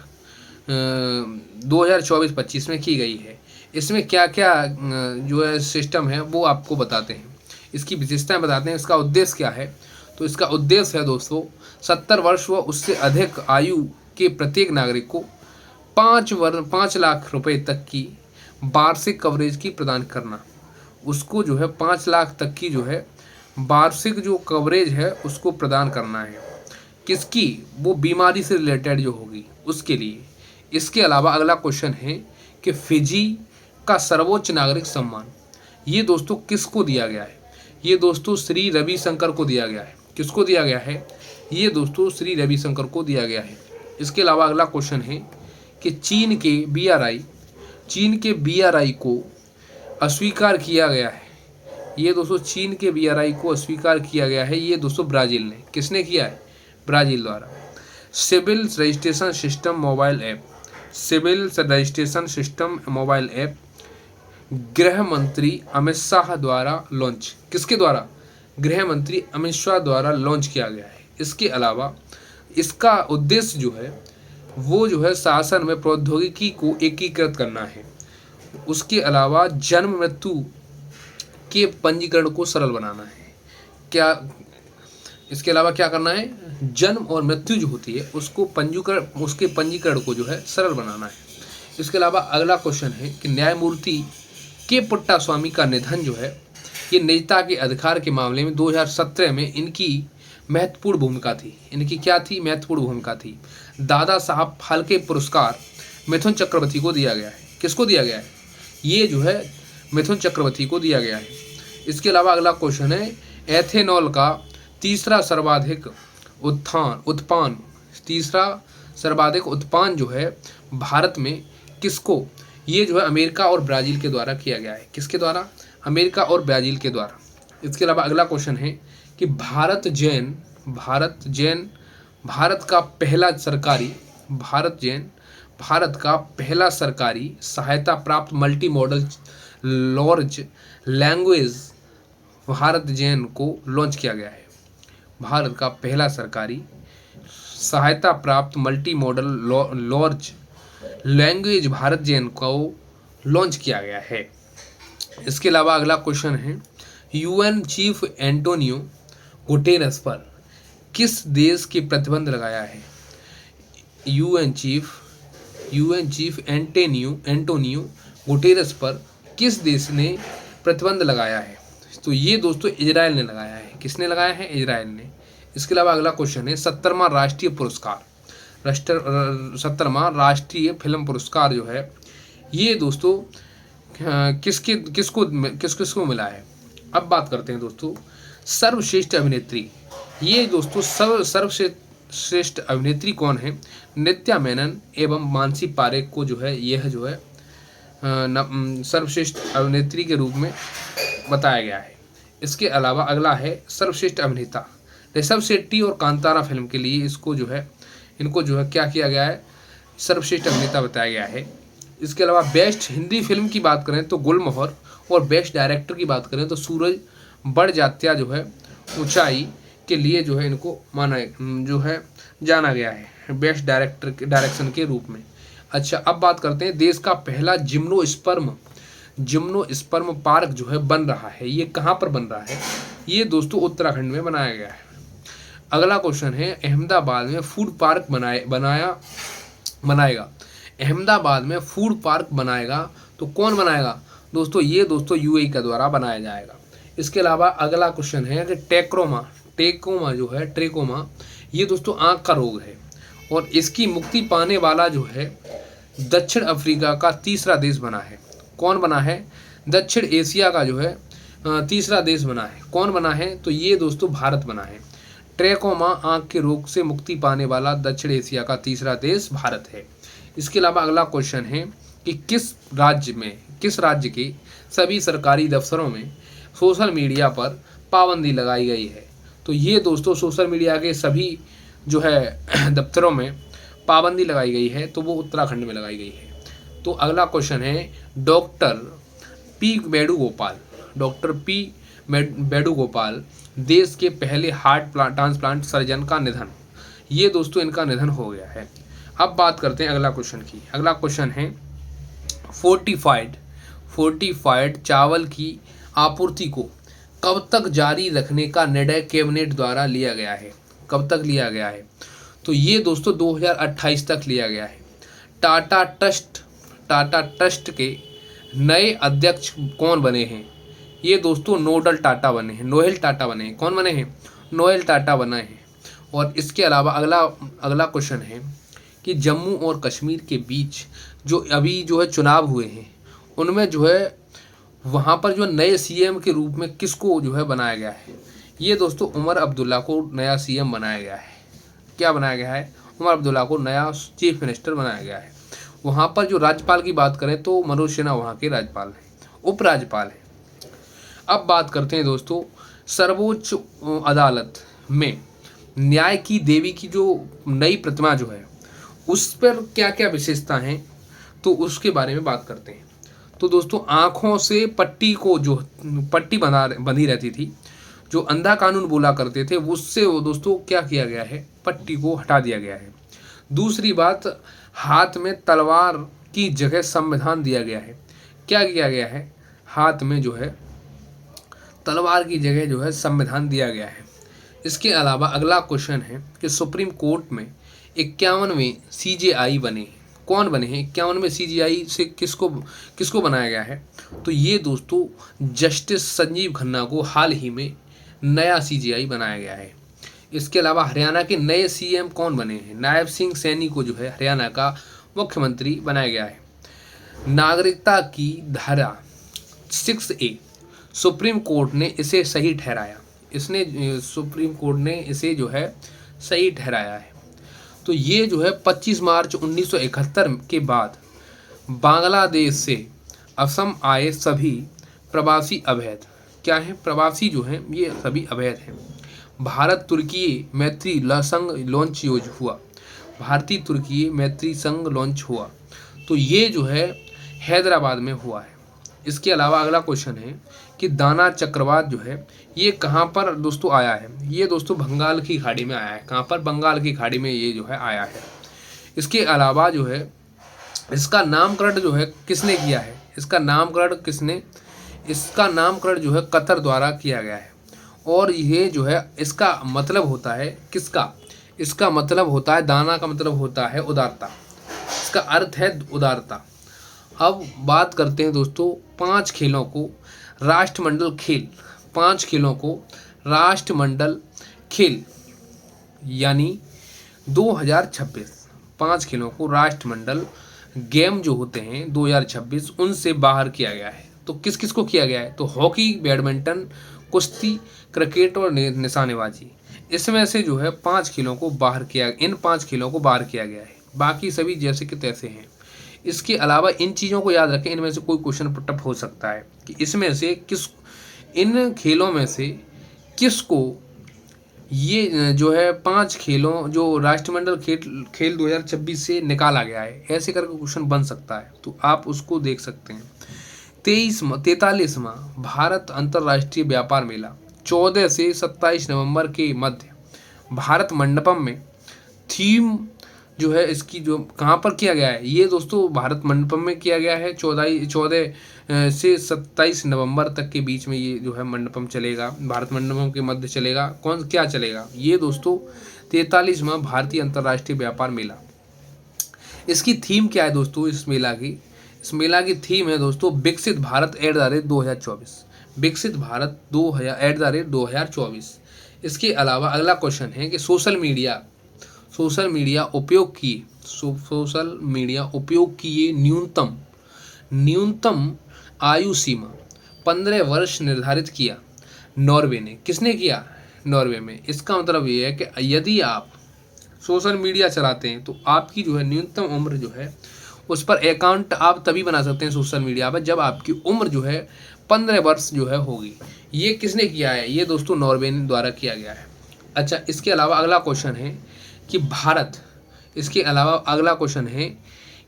2024-25 में की गई है। इसमें क्या क्या जो है सिस्टम है वो आपको बताते हैं, इसकी विशेषताएं बताते हैं। इसका उद्देश्य क्या है? तो इसका उद्देश्य है दोस्तों 70 वर्ष व उससे अधिक आयु के प्रत्येक नागरिक को 5 लाख रुपए तक की वार्षिक कवरेज की प्रदान करना। उसको जो है 5 लाख तक की जो है वार्षिक जो कवरेज है उसको प्रदान करना है। किसकी? वो बीमारी से रिलेटेड जो होगी उसके लिए। इसके अलावा अगला क्वेश्चन है कि फिजी का सर्वोच्च नागरिक सम्मान ये दोस्तों किसको दिया गया है? ये दोस्तों श्री रविशंकर को दिया गया है। किसको दिया गया है? ये दोस्तों श्री रविशंकर को दिया गया है। इसके अलावा अगला क्वेश्चन है कि चीन के BRI को अस्वीकार किया गया है। ये दोस्तों चीन के BRI को अस्वीकार किया गया है। ये दोस्तों ब्राज़ील ने। किसने किया है? ब्राज़ील द्वारा। Civil registration system mobile app गृह मंत्री अमित शाह द्वारा लॉन्च। किसके द्वारा? गृह मंत्री अमित शाह द्वारा लॉन्च किया गया है। इसके अलावा इसका उद्देश्य जो है वो जो है शासन में प्रौद्योगिकी को एकीकृत करना है। उसके अलावा जन्म मृत्यु के पंजीकरण को सरल बनाना है। क्या इसके अलावा क्या करना है, जन्म और मृत्यु जो होती है उसको पंजीकरण, उसके पंजीकरण को जो है सरल बनाना है। इसके अलावा अगला क्वेश्चन है कि न्यायमूर्ति के पुट्टास्वामी का निधन जो है, ये निजता के अधिकार के मामले में 2017 में इनकी महत्वपूर्ण भूमिका थी। इनकी क्या थी, महत्वपूर्ण भूमिका थी। दादा साहब फाल्के पुरस्कार मिथुन चक्रवर्ती को दिया गया है। किसको दिया गया है, ये जो है मिथुन चक्रवर्ती को दिया गया है। इसके अलावा अगला क्वेश्चन है, एथेनॉल का तीसरा सर्वाधिक उत्पादन जो है भारत में किसको, ये जो है अमेरिका और ब्राज़ील के द्वारा किया गया है। किसके द्वारा, अमेरिका और ब्राज़ील के द्वारा। इसके अलावा अगला क्वेश्चन है कि भारत का पहला सरकारी सहायता प्राप्त multi modal large language Bharat Jain को लॉन्च किया गया है। भारत का पहला सरकारी सहायता प्राप्त multi modal large language Bharat Jain को लॉन्च किया गया है। इसके अलावा अगला क्वेश्चन है, यूएन चीफ एंटोनियो गुटेरस पर किस देश के प्रतिबंध लगाया है। यूएन चीफ एंटोनियो गुटेरस पर किस देश ने प्रतिबंध लगाया है, तो ये दोस्तों इजराइल ने लगाया है। किसने लगाया है, इजराइल ने। इसके अलावा अगला क्वेश्चन है, 70वां राष्ट्रीय फिल्म पुरस्कार जो है, ये दोस्तों किसको मिला है। अब बात करते हैं दोस्तों सर्वश्रेष्ठ अभिनेत्री। ये दोस्तों सर्वश्रेष्ठ अभिनेत्री कौन है, नित्या मेनन एवं मानसी पारेख को जो है, यह जो है सर्वश्रेष्ठ अभिनेत्री के रूप में बताया गया है। इसके अलावा अगला है सर्वश्रेष्ठ अभिनेता। ऋषभ शेट्टी और कांतारा फिल्म के लिए इनको जो है क्या किया गया है, सर्वश्रेष्ठ अभिनेता बताया गया है। इसके अलावा बेस्ट हिंदी फिल्म की बात करें तो गुलमोहर, और बेस्ट डायरेक्टर की बात करें तो सूरज बड़जात्या जो है ऊंचाई के लिए जो है इनको जाना गया है बेस्ट डायरेक्शन के रूप में। अच्छा, अब बात करते हैं देश का पहला जिम्नोस्पर्म पार्क जो है बन रहा है, ये कहाँ पर बन रहा है, ये दोस्तों उत्तराखंड में बनाया गया है। अगला क्वेश्चन है, अहमदाबाद में फूड पार्क बनाएगा। अहमदाबाद में फूड पार्क बनाएगा तो कौन बनाएगा दोस्तों, ये दोस्तों यूएई के द्वारा बनाया जाएगा। इसके अलावा अगला क्वेश्चन है कि ट्रेकोमा ये दोस्तों आँख का रोग है, और इसकी मुक्ति पाने वाला जो है दक्षिण अफ्रीका का तीसरा देश बना है। कौन बना है, दक्षिण एशिया का जो है तीसरा देश बना है। कौन बना है, तो ये दोस्तों भारत बना है। ट्रेकोमा आँख के रोग से मुक्ति पाने वाला दक्षिण एशिया का तीसरा देश भारत है। इसके अलावा अगला क्वेश्चन है कि किस राज्य के सभी सरकारी दफ्तरों में सोशल मीडिया पर पाबंदी लगाई गई है, तो ये दोस्तों सोशल मीडिया के सभी जो है दफ्तरों में पाबंदी लगाई गई है, तो वो उत्तराखंड में लगाई गई है। तो अगला क्वेश्चन है, डॉक्टर पी वेणुगोपाल देश के पहले हार्ट ट्रांसप्लांट सर्जन का निधन, ये दोस्तों इनका निधन हो गया है। अब बात करते हैं अगला क्वेश्चन की। अगला क्वेश्चन है, फोर्टिफाइड चावल की आपूर्ति को कब तक जारी रखने का निर्णय कैबिनेट द्वारा लिया गया है। कब तक लिया गया है, तो ये दोस्तों 2028 तक लिया गया है। टाटा ट्रस्ट के नए अध्यक्ष कौन बने हैं, ये दोस्तों नोएल टाटा बने हैं। कौन बने हैं, नोएल टाटा बने हैं। और इसके अलावा अगला क्वेश्चन है कि जम्मू और कश्मीर के बीच जो अभी जो है चुनाव हुए हैं, उनमें जो है वहाँ पर जो नए सीएम के रूप में किसको जो है बनाया गया है, ये दोस्तों उमर अब्दुल्ला को नया सीएम बनाया गया है। क्या बनाया गया है, उमर अब्दुल्ला को नया चीफ मिनिस्टर बनाया गया है। वहाँ पर जो राज्यपाल की बात करें तो मनोज सिन्हा वहाँ के राज्यपाल हैं, उपराज्यपाल हैं। अब बात करते हैं दोस्तों सर्वोच्च अदालत में न्याय की देवी की जो नई प्रतिमा जो है उस पर क्या क्या विशेषता हैं, तो उसके बारे में बात करते हैं। तो दोस्तों आँखों से पट्टी बंधी रहती थी, जो अंधा कानून बोला करते थे, उससे वो दोस्तों क्या किया गया है, पट्टी को हटा दिया गया है। दूसरी बात, हाथ में तलवार की जगह संविधान दिया गया है। क्या किया गया है, हाथ में जो है तलवार की जगह जो है संविधान दिया गया है। इसके अलावा अगला क्वेश्चन है कि सुप्रीम कोर्ट में 51वें CJI बने हैं। कौन बने हैं 51वें CJI से किसको किसको बनाया गया है? तो ये दोस्तों जस्टिस संजीव खन्ना को हाल ही में नया CJI बनाया गया है। इसके अलावा हरियाणा के नए CM कौन बने हैं? नायब सिंह सैनी को जो है हरियाणा का मुख्यमंत्री बनाया गया है। नागरिकता की धारा 6A सुप्रीम कोर्ट ने इसे सही ठहराया। सुप्रीम कोर्ट ने इसे जो है सही ठहराया है। तो ये जो है 25 मार्च 1971 के बाद बांग्लादेश से असम आए सभी प्रवासी अवैध क्या हैं? प्रवासी जो हैं ये सभी अवैध हैं। भारत तुर्की मैत्री संघ लॉन्च हुआ। भारतीय तुर्की मैत्री संघ लॉन्च हुआ। तो ये जो है हैदराबाद में हुआ है। इसके अलावा अगला क्वेश्चन है कि दाना चक्रवात जो है ये कहाँ पर दोस्तों आया है? ये दोस्तों बंगाल की खाड़ी में आया है। कहाँ पर? बंगाल की खाड़ी में ये जो है आया है। इसके अलावा जो है इसका नामकरण जो है किसने किया है? इसका नामकरण जो है कतर द्वारा किया गया है। और ये जो है इसका मतलब होता है किसका? इसका मतलब होता है दाना का मतलब होता है उदारता। इसका अर्थ है उदारता। अब बात करते हैं दोस्तों 5 खेलों को राष्ट्रमंडल खेल 5 खेलों को राष्ट्रमंडल खेल यानी 2026 5 खेलों को राष्ट्रमंडल गेम जो होते हैं 2026 उनसे बाहर किया गया है। तो किस किस को किया गया है? तो हॉकी, बैडमिंटन, कुश्ती, क्रिकेट और निशानेबाजी। इसमें से जो है 5 खेलों को बाहर किया गया है। बाकी सभी जैसे कि तैसे हैं। इसके अलावा इन चीज़ों को याद रखें, इनमें से कोई क्वेश्चन पुटअप हो सकता है कि इसमें से इन खेलों में से किसको ये जो है 5 खेलों जो राष्ट्रमंडल खेल 2026 से निकाला गया है, ऐसे करके क्वेश्चन बन सकता है। तो आप उसको देख सकते हैं। 43वां भारत अंतर्राष्ट्रीय व्यापार मेला 14 से 27 नवंबर के मध्य भारत मंडपम में थीम जो है इसकी जो कहाँ पर किया गया है? ये दोस्तों भारत मंडपम में किया गया है। 14 से 27 नवंबर तक के बीच में ये जो है मंडपम चलेगा। भारत मंडपम के मध्य चलेगा। क्या चलेगा? ये दोस्तों 43वां भारतीय अंतर्राष्ट्रीय व्यापार मेला। इसकी थीम क्या है दोस्तों? इस मेला की थीम है दोस्तों विकसित भारत @2024। विकसित भारत 2024। इसके अलावा अगला क्वेश्चन है कि सोशल मीडिया उपयोग किए न्यूनतम आयु सीमा 15 वर्ष निर्धारित किया नॉर्वे ने। किसने किया? नॉर्वे में। इसका मतलब ये है कि यदि आप सोशल मीडिया चलाते हैं तो आपकी जो है न्यूनतम उम्र जो है उस पर अकाउंट आप तभी बना सकते हैं सोशल मीडिया पर जब आपकी उम्र जो है 15 वर्ष जो है होगी। ये किसने किया है? ये दोस्तों नॉर्वे द्वारा किया गया है। अच्छा, इसके अलावा अगला क्वेश्चन है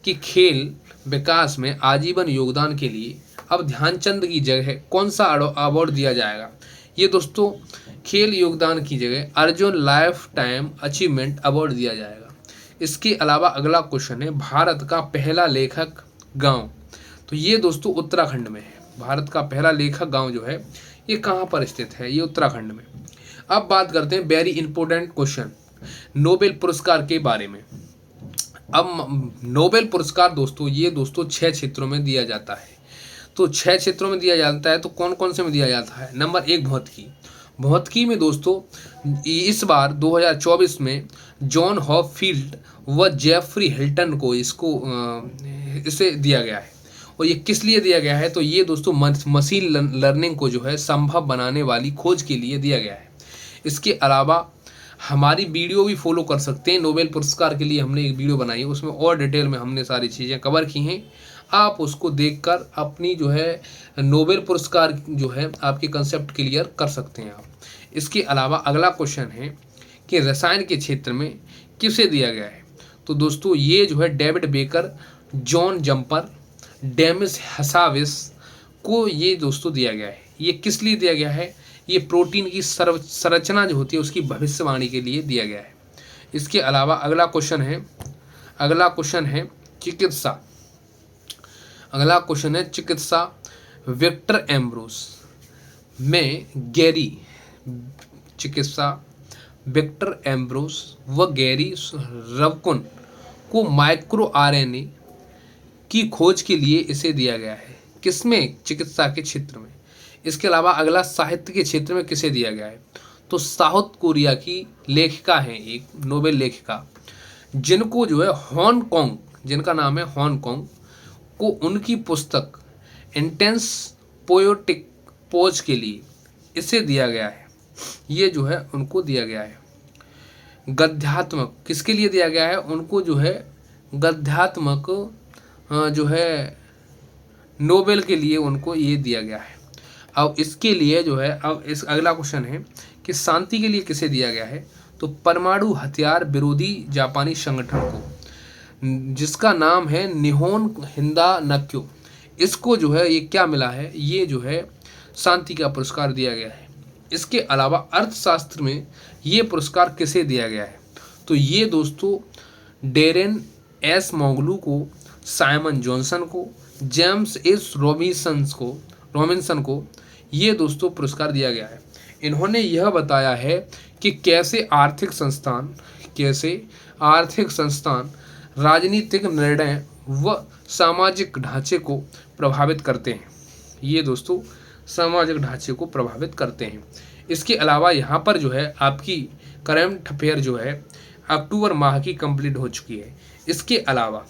कि खेल विकास में आजीवन योगदान के लिए अब ध्यानचंद की जगह कौन सा अवार्ड दिया जाएगा? ये दोस्तों खेल योगदान की जगह Arjun life time achievement award दिया जाएगा। इसके अलावा अगला क्वेश्चन है भारत का पहला लेखक गांव। तो ये दोस्तों उत्तराखंड में है। भारत का पहला लेखक गांव जो है ये कहाँ पर स्थित है? ये उत्तराखंड में। अब बात करते हैं वेरी इंपॉर्टेंट क्वेश्चन नोबेल पुरस्कार के बारे में। अब नोबेल पुरस्कार दोस्तों 6 क्षेत्रों में दिया जाता है। तो 6 क्षेत्रों में दिया जाता है। तो कौन कौन से में दिया जाता है? नंबर 1 भौतिकी में दोस्तों इस बार 2024 में जॉन हॉपफील्ड व जेफरी हिल्टन को इसे दिया गया है। और ये किस लिए दिया गया है? तो ये दोस्तों मशीन लर्निंग को जो है संभव बनाने वाली खोज के लिए दिया गया है। इसके अलावा हमारी वीडियो भी फॉलो कर सकते हैं। नोबेल पुरस्कार के लिए हमने एक वीडियो बनाई है, उसमें और डिटेल में हमने सारी चीज़ें कवर की हैं। आप उसको देखकर अपनी जो है नोबेल पुरस्कार जो है आपके कंसेप्ट क्लियर कर सकते हैं आप। इसके अलावा अगला क्वेश्चन है कि रसायन के क्षेत्र में किसे दिया गया है? तो दोस्तों ये जो है David Baker, John Jumper, Demis हसाविस को ये दोस्तों दिया गया है। ये किस लिए दिया गया है? ये प्रोटीन की संरचना जो होती है उसकी भविष्यवाणी के लिए दिया गया है। इसके अलावा अगला क्वेश्चन है चिकित्सा विक्टर एम्ब्रोस में गैरी चिकित्सा विक्टर एम्ब्रोस व गैरी रवकुन को माइक्रो आरएनए की खोज के लिए इसे दिया गया है। किसमें? चिकित्सा के क्षेत्र में। इसके अलावा अगला साहित्य के क्षेत्र में किसे दिया गया है? तो साउथ कोरिया की लेखिका है, एक नोबेल लेखिका, जिनको जो है हांगकांग, जिनका नाम है हांगकांग, को उनकी पुस्तक इंटेंस पोयोटिक पोज के लिए इसे दिया गया है। ये जो है उनको दिया गया है। गद्यात्मक किसके लिए दिया गया है? उनको जो है गद्यात्मक जो है नोबेल के लिए उनको ये दिया गया है। अब इसके लिए जो है, अब इस अगला क्वेश्चन है कि शांति के लिए किसे दिया गया है? तो परमाणु हथियार विरोधी जापानी संगठन को, जिसका नाम है निहोन हिंदा नक्यो, इसको जो है ये क्या मिला है? ये जो है शांति का पुरस्कार दिया गया है। इसके अलावा अर्थशास्त्र में ये पुरस्कार किसे दिया गया है? तो ये दोस्तों डेरेन एस मोगलू को, साइमन जॉनसन को, जेम्स एस रॉबिन्सन को ये दोस्तों पुरस्कार दिया गया है। इन्होंने यह बताया है कि कैसे आर्थिक संस्थान राजनीतिक निर्णय व सामाजिक ढांचे को प्रभावित करते हैं। ये दोस्तों सामाजिक ढांचे को प्रभावित करते हैं। इसके अलावा यहाँ पर जो है आपकी करंट अफेयर जो है अक्टूबर माह की कंप्लीट हो चुकी है। इसके अलावा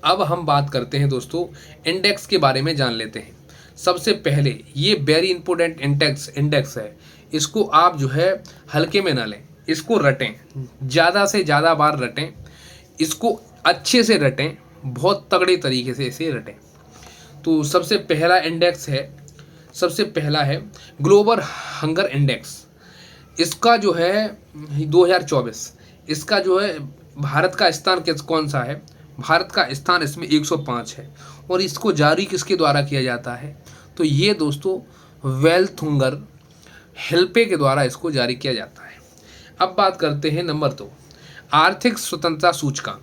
अब हम बात करते हैं दोस्तों इंडेक्स के बारे में, जान लेते हैं। सबसे पहले ये वेरी इंपॉर्टेंट इंडेक्स है, इसको आप जो है हल्के में ना लें, इसको रटें, ज़्यादा से ज़्यादा बार रटें, इसको अच्छे से रटें, बहुत तगड़े तरीके से इसे रटें। तो सबसे पहला है ग्लोबल हंगर इंडेक्स। इसका जो है 2024, इसका जो है भारत का स्थान कौन सा है? भारत का स्थान इसमें 105 है। और इसको जारी किसके द्वारा किया जाता है? तो ये दोस्तों वेल्थ हंगर हेल्पे के द्वारा इसको जारी किया जाता है। अब बात करते हैं नंबर 2, आर्थिक स्वतंत्रता सूचकांक।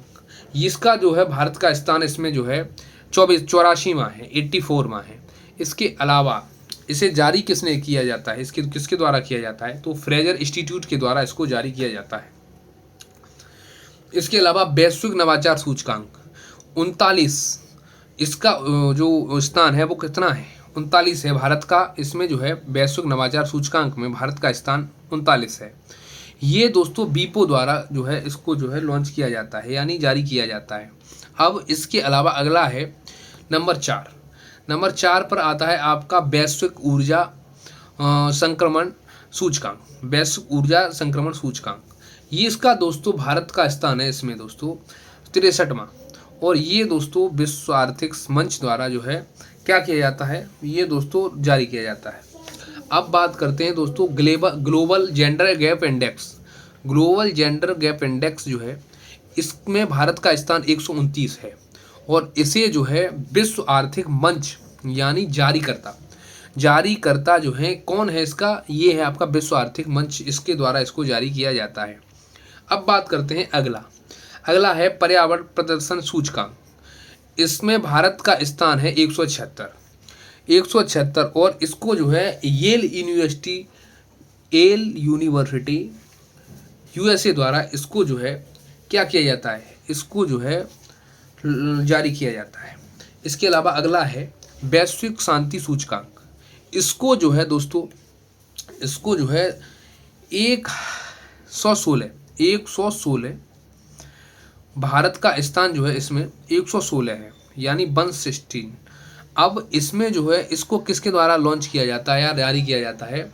इसका जो है भारत का स्थान इसमें जो है 84वां है, 84वां है। इसके अलावा इसे जारी किसने किया जाता है? किसके द्वारा किया जाता है? तो फ्रेजर इंस्टीट्यूट के द्वारा इसको जारी किया जाता है। इसके अलावा वैश्विक नवाचार सूचकांक 39, इसका जो स्थान है वो कितना है? 39 है भारत का। इसमें जो है वैश्विक नवाचार सूचकांक में भारत का स्थान 39 है। ये दोस्तों बीपो द्वारा जो है इसको जो है लॉन्च किया जाता है, यानी जारी किया जाता है। अब इसके अलावा अगला है नंबर 4। नंबर 4 पर आता है आपका वैश्विक ऊर्जा संक्रमण सूचकांक। वैश्विक ऊर्जा संक्रमण सूचकांक, ये इसका दोस्तों भारत का स्थान है इसमें दोस्तों 63वां। और ये दोस्तों विश्व आर्थिक मंच द्वारा जो है क्या किया जाता है? ये दोस्तों जारी किया जाता है। अब बात करते हैं दोस्तों global gender gap index. Global gender gap index जो है इसमें भारत का स्थान 129 है। और इसे जो है विश्व आर्थिक मंच यानी जारीकर्ता जो है कौन है इसका? ये है आपका विश्व आर्थिक मंच, इसके द्वारा इसको जारी किया जाता है। अब बात करते हैं अगला है पर्यावरण प्रदर्शन सूचकांक। इसमें भारत का स्थान है 176 और इसको जो है येल यूनिवर्सिटी यूएसए द्वारा इसको जो है क्या किया जाता है? इसको जो है जारी किया जाता है। इसके अलावा अगला है वैश्विक शांति सूचकांक। इसको जो है दोस्तों 116 भारत का स्थान जो है इसमें 116 है, यानी 116। अब इसमें जो है इसको किसके द्वारा लॉन्च किया जाता है या जारी किया जाता है?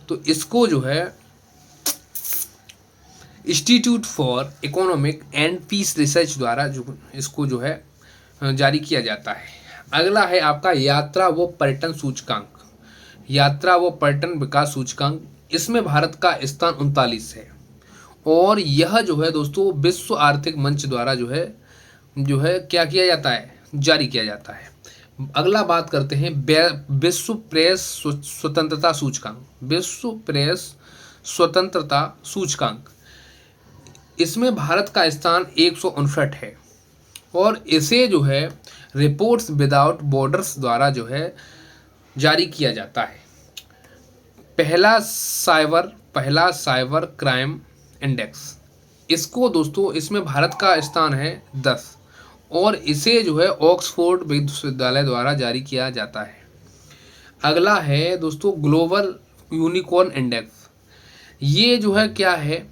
तो इसको जो है institute for economic and peace research द्वारा जो इसको जो है जारी किया जाता है। अगला है आपका यात्रा व पर्यटन विकास सूचकांक। इसमें भारत का स्थान 39 है और यह जो है दोस्तों विश्व आर्थिक मंच द्वारा जो है क्या किया जाता है? जारी किया जाता है। अगला बात करते हैं विश्व प्रेस स्वतंत्रता सूचकांक। इसमें भारत का स्थान 159 है और इसे जो है रिपोर्ट्स विदाउट बॉर्डर्स द्वारा जो है जारी किया जाता है। पहला साइबर पहला साइबर क्राइम इंडेक्स। इसको दोस्तों इसमें भारत का स्थान है 10 और इसे जो है ऑक्सफोर्ड विश्वविद्यालय द्वारा जारी किया जाता है। अगला है दोस्तों ग्लोबल यूनिकॉर्न इंडेक्स। ये जो है क्या है,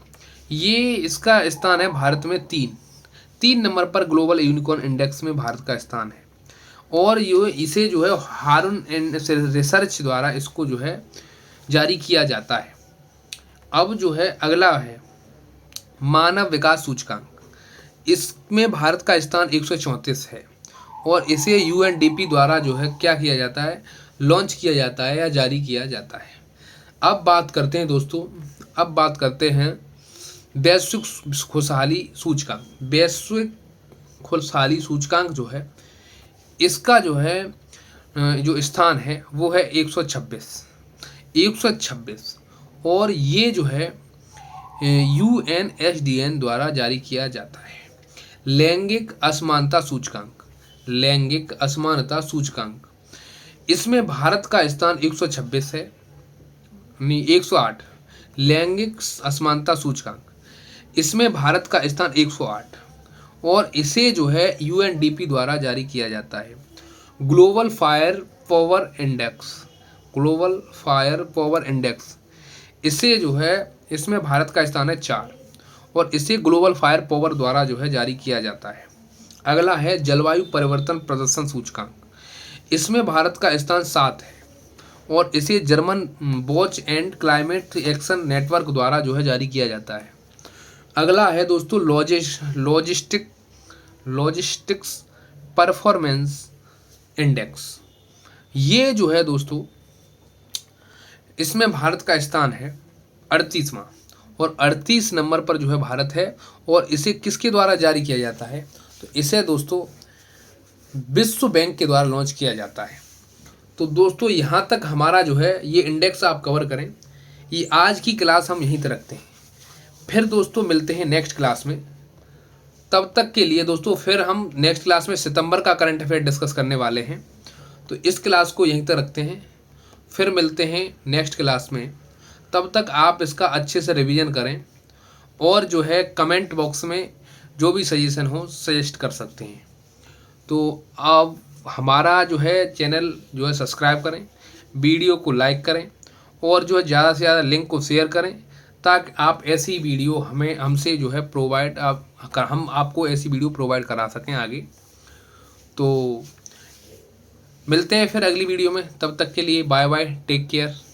ये इसका स्थान है भारत में 3 नंबर पर ग्लोबल यूनिकॉर्न इंडेक्स में भारत का स्थान है और ये इसे जो है हारून एंड रिसर्च द्वारा इसको जो है जारी किया जाता है। अब जो है अगला है मानव विकास सूचकांक। इसमें भारत का स्थान 134 है और इसे यूएनडीपी द्वारा जो है क्या किया जाता है, लॉन्च किया जाता है या जारी किया जाता है। अब बात करते हैं दोस्तों, अब बात करते हैं वैश्विक खुशहाली सूचकांक। वैश्विक खुशहाली सूचकांक जो है इसका जो है जो स्थान है वो है 126 और ये जो है यूएनएसडीएन द्वारा जारी किया जाता है। लैंगिक असमानता सूचकांक, लैंगिक असमानता सूचकांक, इसमें भारत का स्थान 126 है, नहीं 108। लैंगिक असमानता सूचकांक, इसमें भारत का स्थान 108 और इसे जो है यूएनडीपी द्वारा जारी किया जाता है। Global fire power index, global fire power index, इसे जो है इसमें भारत का स्थान है 4 और इसे ग्लोबल फायर पावर द्वारा जो है जारी किया जाता है। अगला है जलवायु परिवर्तन प्रदर्शन सूचकांक। इसमें भारत का स्थान 7 है और इसे German watch and climate action network द्वारा जो है जारी किया जाता है। अगला है दोस्तों लॉजिस्टिक्स परफॉर्मेंस इंडेक्स। ये जो है दोस्तों इसमें भारत का स्थान है 38वां और 38 नंबर पर जो है भारत है और इसे किसके द्वारा जारी किया जाता है, तो इसे दोस्तों विश्व बैंक के द्वारा लॉन्च किया जाता है। तो दोस्तों यहाँ तक हमारा जो है ये इंडेक्स आप कवर करें। ये आज की क्लास हम यहीं तक रखते हैं, फिर दोस्तों मिलते हैं नेक्स्ट क्लास में। तब तक के लिए दोस्तों फिर हम नेक्स्ट क्लास में सितंबर का करंट अफेयर डिस्कस करने वाले हैं, तो इस क्लास को यहीं तक रखते हैं, फिर मिलते हैं नेक्स्ट क्लास में। तब तक आप इसका अच्छे से रिवीजन करें और जो है कमेंट बॉक्स में जो भी सजेशन हो सजेस्ट कर सकते हैं। तो अब हमारा जो है चैनल जो है सब्सक्राइब करें, वीडियो को लाइक करें और जो है ज़्यादा से ज़्यादा लिंक को शेयर करें ताकि आप ऐसी वीडियो हमसे जो है प्रोवाइड हम आपको ऐसी वीडियो प्रोवाइड करा सकें आगे। तो मिलते हैं फिर अगली वीडियो में, तब तक के लिए बाय बाय, टेक केयर।